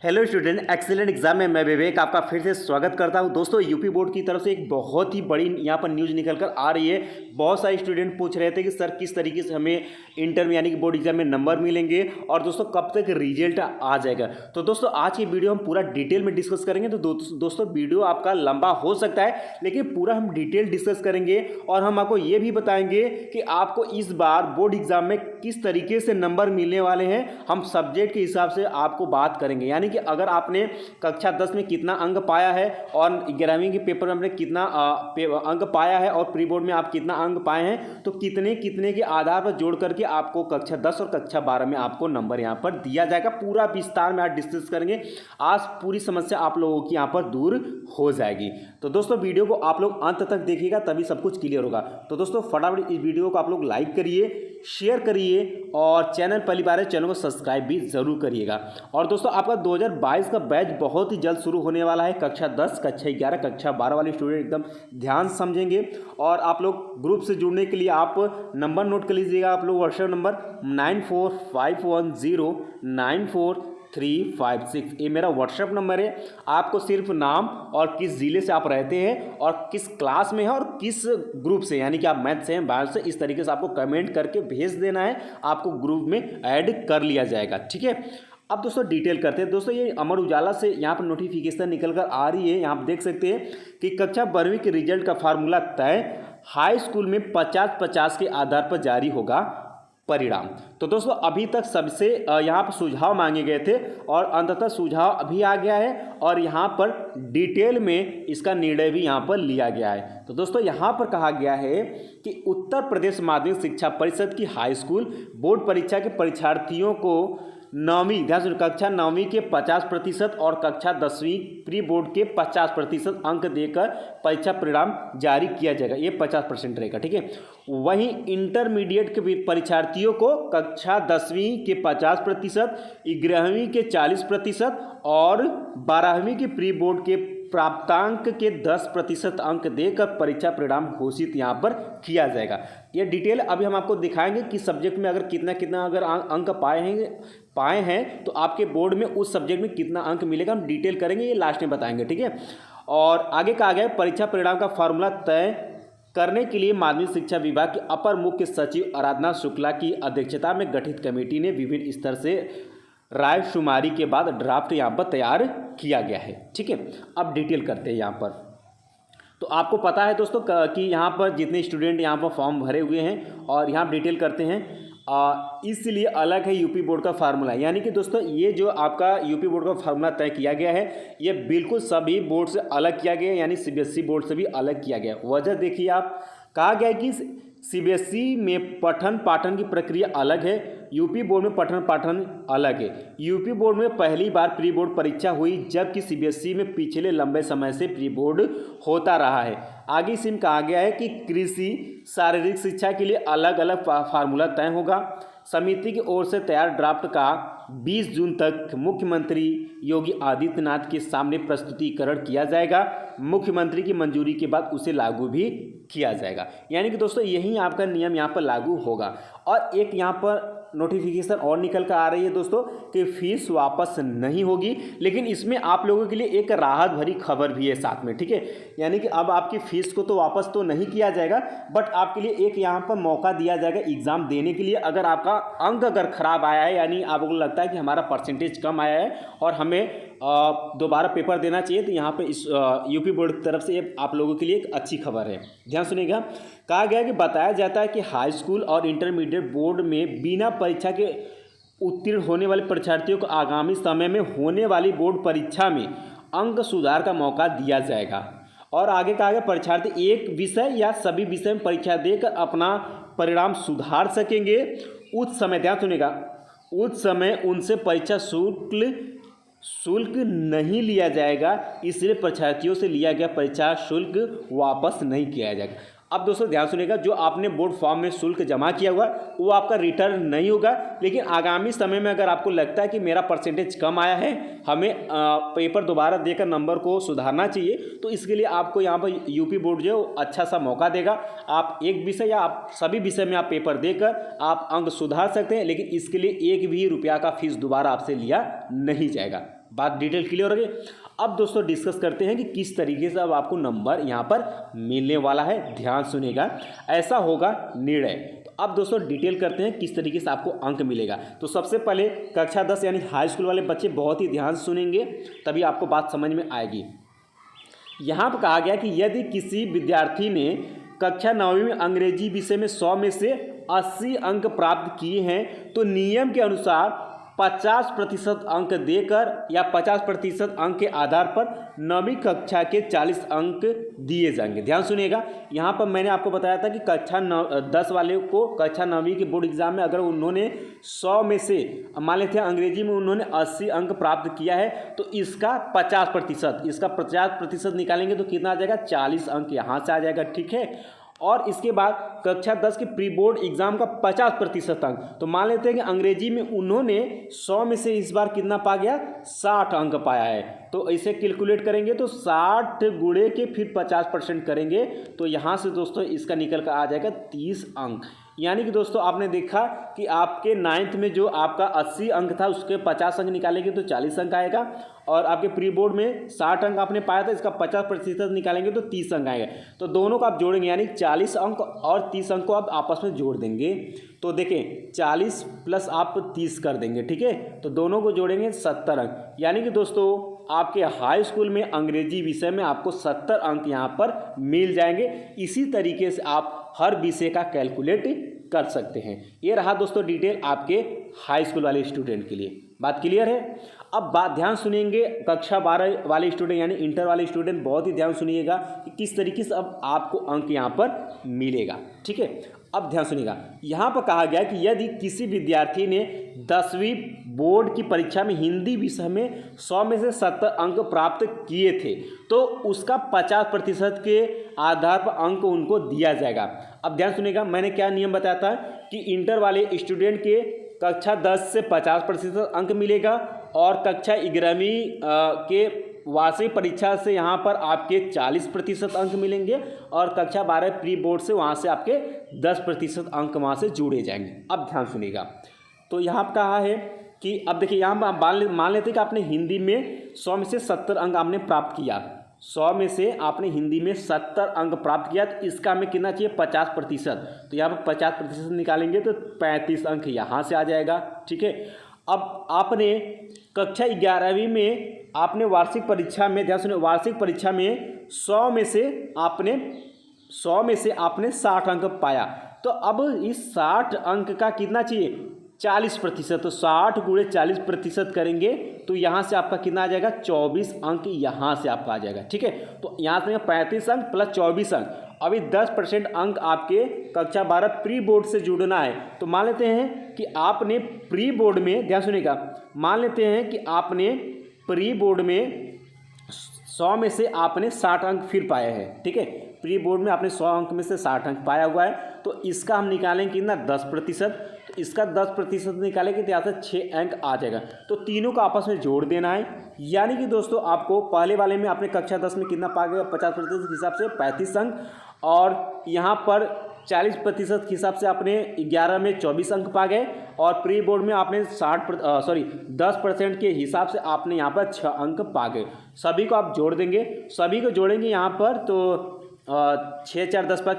Hello student, excellent exam में मैं विवेक आपका फिर से स्वागत करता हूं। दोस्तों यूपी बोर्ड की तरफ से एक बहुत ही बड़ी यहां पर न्यूज़ निकल कर आ रही है। बहुत सारे स्टूडेंट पूछ रहे थे कि सर किस तरीके से हमें इंटर में यानी कि बोर्ड एग्जाम में नंबर मिलेंगे और दोस्तों कब तक रिजल्ट आ जाएगा। तो दोस्तों आज की वीडियो हम पूरा डिटेल में डिस्कस करेंगे। तो दोस्तों वीडियो आपका लंबा हो सकता है लेकिन पूरा हम डिटेल डिस्कस करेंगे और हम आपको ये भी बताएंगे कि आपको इस बार बोर्ड एग्जाम में किस तरीके से नंबर मिलने वाले हैं। हम सब्जेक्ट के हिसाब से आपको बात करेंगे, यानी कि अगर आपने कक्षा 10 में कितना अंक पाया है और 11वीं के पेपर में आपने कितना अंक पाया है और प्री बोर्ड में आप कितना अंक पाए हैं, तो कितने कितने के आधार पर जोड़ करके आपको कक्षा 10 और कक्षा 12 में आपको नंबर यहाँ पर दिया जाएगा। पूरा विस्तार में आज डिस्कस करेंगे। आज पूरी समस्या आप लोगों की यहाँ पर दूर हो जाएगी। तो दोस्तों वीडियो को आप लोग अंत तक देखिएगा तभी सब कुछ क्लियर होगा। तो दोस्तों फटाफट इस वीडियो को आप लोग लाइक करिए, शेयर करिए और चैनल पहली बार है चैनल को सब्सक्राइब भी जरूर करिएगा। और दोस्तों आपका 2022 का बैच बहुत ही जल्द शुरू होने वाला है। कक्षा 10, कक्षा 11, कक्षा 12 वाले स्टूडेंट एकदम ध्यान समझेंगे। और आप लोग ग्रुप से जुड़ने के लिए आप नंबर नोट कर लीजिएगा। आप लोग व्हाट्सएप नंबर 9451094356, ये मेरा व्हाट्सएप नंबर है। आपको सिर्फ नाम और किस ज़िले से आप रहते हैं और किस क्लास में हैं और किस ग्रुप से, यानी कि आप मैथ से हैं, बायो से, इस तरीके से आपको कमेंट करके भेज देना है। आपको ग्रुप में ऐड कर लिया जाएगा, ठीक है। अब दोस्तों डिटेल करते हैं। दोस्तों ये अमर उजाला से यहाँ पर नोटिफिकेशन निकल कर आ रही है। यहाँ पर देख सकते हैं कि कक्षा 12वीं के रिजल्ट का फार्मूला तय, हाई स्कूल में 50-50 के आधार पर जारी होगा परिणाम। तो दोस्तों अभी तक सबसे यहाँ पर सुझाव मांगे गए थे और अंततः सुझाव अभी आ गया है और यहाँ पर डिटेल में इसका निर्णय भी यहाँ पर लिया गया है। तो दोस्तों यहाँ पर कहा गया है कि उत्तर प्रदेश माध्यमिक शिक्षा परिषद की हाई स्कूल बोर्ड परीक्षा के परीक्षार्थियों को नौवीं कक्षा 9वीं के 50% और कक्षा 10वीं प्री बोर्ड के 50% अंक देकर परीक्षा परिणाम जारी किया जाएगा। ये 50% रहेगा, ठीक है। वहीं इंटरमीडिएट के परीक्षार्थियों को कक्षा 10वीं के 50%, 11वीं के 40% और 12वीं के प्री बोर्ड के प्राप्तांक के 10% अंक देकर परीक्षा परिणाम घोषित यहाँ पर किया जाएगा। ये डिटेल अभी हम आपको दिखाएंगे कि सब्जेक्ट में अगर कितना अगर अंक पाए हैं तो आपके बोर्ड में उस सब्जेक्ट में कितना अंक मिलेगा, हम डिटेल करेंगे, ये लास्ट में बताएंगे, ठीक है। और आगे कहा गया परीक्षा परिणाम का फॉर्मूला तय करने के लिए माध्यमिक शिक्षा विभाग के अपर मुख्य सचिव आराधना शुक्ला की अध्यक्षता में गठित कमेटी ने विभिन्न स्तर से रायशुमारी के बाद ड्राफ्ट यहाँ पर तैयार किया गया है, ठीक है। अब डिटेल करते हैं यहाँ पर। तो आपको पता है दोस्तों कि यहाँ पर जितने स्टूडेंट यहाँ पर फॉर्म भरे हुए हैं और यहाँ डिटेल करते हैं, इसलिए अलग है यूपी बोर्ड का फार्मूला। यानी कि दोस्तों ये जो आपका यूपी बोर्ड का फार्मूला तय किया गया है ये बिल्कुल सभी बोर्ड से अलग किया गया है, यानी सीबीएसई बोर्ड से भी अलग किया गया है। वजह देखिए, आप कहा गया है कि सीबीएसई में पठन पाठन की प्रक्रिया अलग है, यूपी बोर्ड में पठन पाठन अलग है। यूपी बोर्ड में पहली बार प्री बोर्ड परीक्षा हुई जबकि सीबीएसई में पिछले लंबे समय से प्री बोर्ड होता रहा है। आगे इसी में कहा गया है कि कृषि शारीरिक शिक्षा के लिए अलग अलग फार्मूला तय होगा। समिति की ओर से तैयार ड्राफ्ट का 20 जून तक मुख्यमंत्री योगी आदित्यनाथ के सामने प्रस्तुतिकरण किया जाएगा। मुख्यमंत्री की मंजूरी के बाद उसे लागू भी किया जाएगा। यानी कि दोस्तों यही आपका नियम यहाँ पर लागू होगा। और एक यहाँ पर नोटिफिकेशन और निकल कर आ रही है दोस्तों कि फीस वापस नहीं होगी, लेकिन इसमें आप लोगों के लिए एक राहत भरी खबर भी है साथ में, ठीक है। यानी कि अब आपकी फ़ीस को तो वापस तो नहीं किया जाएगा, बट आपके लिए एक यहाँ पर मौका दिया जाएगा एग्ज़ाम देने के लिए। अगर आपका अंक अगर ख़राब आया है, यानी आपको लगता है कि हमारा परसेंटेज कम आया है और हमें दोबारा पेपर देना चाहिए, तो यहाँ पे इस यूपी बोर्ड की तरफ से ये आप लोगों के लिए एक अच्छी खबर है। ध्यान सुनिएगा। कहा गया कि बताया जाता है कि हाई स्कूल और इंटरमीडिएट बोर्ड में बिना परीक्षा के उत्तीर्ण होने वाले परीक्षार्थियों को आगामी समय में होने वाली बोर्ड परीक्षा में अंक सुधार का मौका दिया जाएगा। और आगे कहा गया परीक्षार्थी एक विषय या सभी विषय में परीक्षा देकर अपना परिणाम सुधार सकेंगे। उस समय, ध्यान सुनिएगा, उस समय उनसे परीक्षा शुल्क नहीं लिया जाएगा, इसलिए परीक्षार्थियों से लिया गया परीक्षा शुल्क वापस नहीं किया जाएगा। अब दोस्तों ध्यान सुनिएगा, जो आपने बोर्ड फॉर्म में शुल्क जमा किया हुआ वो आपका रिटर्न नहीं होगा, लेकिन आगामी समय में अगर आपको लगता है कि मेरा परसेंटेज कम आया है, हमें पेपर दोबारा देकर नंबर को सुधारना चाहिए, तो इसके लिए आपको यहाँ पर यूपी बोर्ड जो अच्छा सा मौका देगा। आप एक विषय या आप सभी विषय में आप पेपर देकर आप अंक सुधार सकते हैं, लेकिन इसके लिए एक भी रुपया का फीस दोबारा आपसे लिया नहीं जाएगा। बात डिटेल क्लियर हो गई। अब दोस्तों डिस्कस करते हैं कि किस तरीके से अब आपको नंबर यहाँ पर मिलने वाला है। ध्यान सुनिएगा, ऐसा होगा निर्णय। तो अब दोस्तों डिटेल करते हैं किस तरीके से आपको अंक मिलेगा। तो सबसे पहले कक्षा 10 यानी हाई स्कूल वाले बच्चे बहुत ही ध्यान सुनेंगे, तभी आपको बात समझ में आएगी। यहाँ पर कहा गया कि यदि किसी विद्यार्थी ने कक्षा 9वीं में अंग्रेजी विषय में 100 में से 80 अंक प्राप्त किए हैं तो नियम के अनुसार 50% अंक देकर या 50% अंक के आधार पर 9वीं कक्षा के 40 अंक दिए जाएंगे। ध्यान सुनिएगा, यहाँ पर मैंने आपको बताया था कि कक्षा 10 वाले को कक्षा 9वीं के बोर्ड एग्जाम में अगर उन्होंने 100 में से मान लेते हैं अंग्रेजी में उन्होंने 80 अंक प्राप्त किया है तो इसका 50% निकालेंगे तो कितना आ जाएगा, 40 अंक यहाँ से आ जाएगा। ठीक है, और इसके बाद कक्षा 10 के प्री बोर्ड एग्जाम का 50% अंक, तो मान लेते हैं कि अंग्रेजी में उन्होंने 100 में से इस बार कितना पा गया, 60 अंक पाया है। तो इसे कैलकुलेट करेंगे तो 60 गुणे के फिर 50% करेंगे तो यहाँ से दोस्तों इसका निकल कर आ जाएगा 30 अंक। यानी कि दोस्तों आपने देखा कि आपके 9th में जो आपका 80 अंक था उसके 50 अंक निकालेंगे तो 40 अंक आएगा, और आपके प्री बोर्ड में 60 अंक आपने पाया था, इसका 50% निकालेंगे तो 30 अंक आएगा। तो दोनों को आप जोड़ेंगे यानी 40 अंक और 30 अंक को आप आपस में जोड़ देंगे। तो देखें 40 प्लस आप 30 कर देंगे। ठीक है, तो दोनों को जोड़ेंगे 70 अंक। यानी कि दोस्तों आपके हाई स्कूल में अंग्रेजी विषय में आपको 70 अंक यहाँ पर मिल जाएंगे। इसी तरीके से आप हर विषय का कैलकुलेट कर सकते हैं। ये रहा दोस्तों डिटेल आपके हाई स्कूल वाले स्टूडेंट के लिए। बात क्लियर है। अब बात ध्यान सुनेंगे कक्षा 12 वाले स्टूडेंट यानी इंटर वाले स्टूडेंट बहुत ही ध्यान सुनिएगा कि किस तरीके से अब आपको अंक यहाँ पर मिलेगा। ठीक है, अब ध्यान सुनिएगा, यहाँ पर कहा गया कि यदि किसी विद्यार्थी ने 10वीं बोर्ड की परीक्षा में हिंदी विषय में 100 में से 70 अंक प्राप्त किए थे तो उसका 50% के आधार पर अंक उनको दिया जाएगा। अब ध्यान सुनिएगा, मैंने क्या नियम बताया था कि इंटर वाले स्टूडेंट के कक्षा 10 से 50% अंक मिलेगा और कक्षा 11वीं के वार्षिक परीक्षा से यहाँ पर आपके 40% अंक मिलेंगे और कक्षा 12 प्री बोर्ड से वहाँ से आपके 10% अंक वहाँ से जोड़े जाएंगे। अब ध्यान सुनिएगा, तो यहाँ पर कहा है कि अब देखिए यहाँ पर मान लेते हैं कि आपने हिंदी में 100 में से 70 अंक आपने प्राप्त किया, 100 में से आपने हिंदी में 70 अंक प्राप्त किया तो इसका हमें कितना चाहिए, 50%। तो यहाँ पर 50% निकालेंगे तो 35 अंक यहाँ से आ जाएगा। ठीक है, अब आपने कक्षा 11वीं में आपने वार्षिक परीक्षा में, ध्यान सुनिए, वार्षिक परीक्षा में 100 में से आपने 60 अंक पाया तो अब इस 60 अंक का कितना चाहिए, 40%। तो 60 गुणे 40% करेंगे तो यहाँ से आपका कितना आ जाएगा, 24 अंक यहाँ से आपका आ जाएगा। ठीक है, तो यहाँ से 35 अंक प्लस 24 अंक, अभी 10% अंक आपके कक्षा 12 प्री बोर्ड से जुड़ना है। तो मान लेते हैं कि आपने प्री बोर्ड में, ध्यान सुनिएगा, मान लेते हैं कि आपने प्री बोर्ड में 100 में से आपने 60 अंक फिर पाए हैं। ठीक है, प्री बोर्ड में आपने 100 अंक में से 60 अंक पाया हुआ है तो इसका हम निकालेंगे कितना, 10%। तो इसका 10% निकालेंगे तो यहाँ से 6 अंक आ जाएगा। तो तीनों को आपस में जोड़ देना है। यानी कि दोस्तों आपको पहले वाले में आपने कक्षा 10 में कितना पा गया, 50% के हिसाब से 35 अंक, और यहाँ पर 40% के हिसाब से आपने 11 में 24 अंक पा गए, और प्री बोर्ड में आपने 10% के हिसाब से आपने यहाँ पर 6 अंक पा गए। सभी को आप जोड़ देंगे, सभी को जोड़ेंगे यहाँ पर तो 6 4 10 5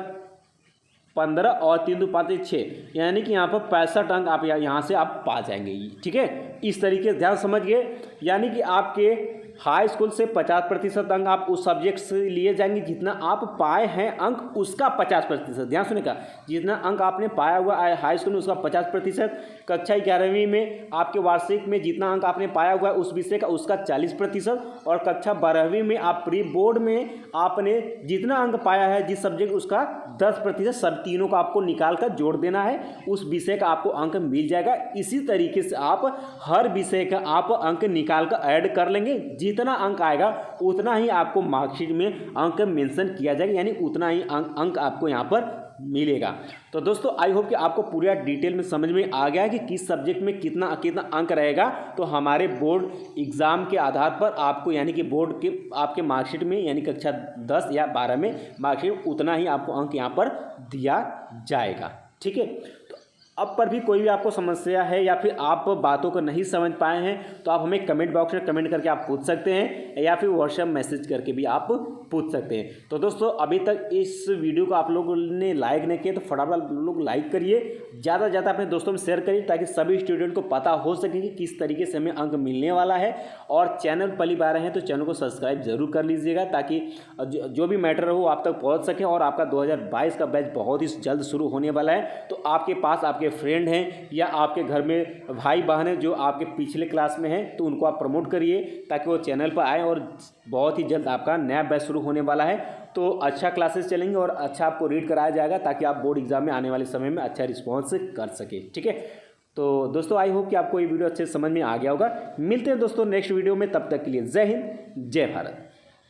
15 और 3 2 5 6, यानी कि यहाँ पर 65 अंक आप यहाँ से आप पा जाएंगे। ठीक है, इस तरीके से ध्यान समझ गए। यानी कि आपके हाई स्कूल से 50% अंक आप उस सब्जेक्ट से लिए जाएंगे जितना आप पाए हैं अंक उसका 50%। ध्यान सुनिएगा, जितना अंक आपने पाया हुआ है हाई स्कूल में उसका 50%, कक्षा 11वीं में आपके वार्षिक में जितना अंक आपने पाया हुआ है उस विषय का उसका 40%, और कक्षा 12वीं में आप प्री बोर्ड में आपने जितना अंक पाया है जिस सब्जेक्ट उसका 10%। सब तीनों को आपको निकाल कर जोड़ देना है, उस विषय का आपको अंक मिल जाएगा। इसी तरीके से आप हर विषय का आप अंक निकाल कर ऐड कर लेंगे, जितना अंक आएगा उतना ही आपको मार्कशीट में अंक मेंशन किया जाएगा, यानी उतना ही अंक आपको यहाँ पर मिलेगा। तो दोस्तों आई होप कि आपको पूरा डिटेल में समझ में आ गया है कि किस सब्जेक्ट में कितना कितना अंक रहेगा। तो हमारे बोर्ड एग्जाम के आधार पर आपको यानी कि बोर्ड के आपके मार्कशीट में यानी कक्षा 10 या 12 में मार्कशीट उतना ही आपको अंक यहाँ पर दिया जाएगा। ठीक है, तो अब पर भी कोई भी आपको समस्या है या फिर आप बातों को नहीं समझ पाए हैं तो आप हमें कमेंट बॉक्स में कमेंट करके आप पूछ सकते हैं या फिर व्हाट्सएप मैसेज करके भी आप पूछ सकते हैं। तो दोस्तों अभी तक इस वीडियो को आप लोगों ने लाइक नहीं किया तो फटाफट लोग लाइक करिए, ज़्यादा से ज़्यादा अपने दोस्तों में शेयर करिए ताकि सभी स्टूडेंट को पता हो सके कि किस तरीके से हमें अंक मिलने वाला है। और चैनल पहली बार हैं तो चैनल को सब्सक्राइब जरूर कर लीजिएगा ताकि जो भी मैटर हो आप तक पहुँच सके। और आपका 2022 का बैच बहुत ही जल्द शुरू होने वाला है, तो आपके पास आपके फ्रेंड हैं या आपके घर में भाई बहन हैं जो आपके पिछले क्लास में हैं तो उनको आप प्रमोट करिए ताकि वो चैनल पर आए। और बहुत ही जल्द आपका नया बैच शुरू होने वाला है, तो अच्छा क्लासेस चलेंगे और अच्छा आपको रीड कराया जाएगा ताकि आप बोर्ड एग्जाम में आने वाले समय में अच्छा रिस्पॉन्स कर सके। ठीक है, तो दोस्तों आई होप कि आपको ये वीडियो अच्छे से समझ में आ गया होगा। मिलते हैं दोस्तों नेक्स्ट वीडियो में, तब तक के लिए जय हिंद जय भारत।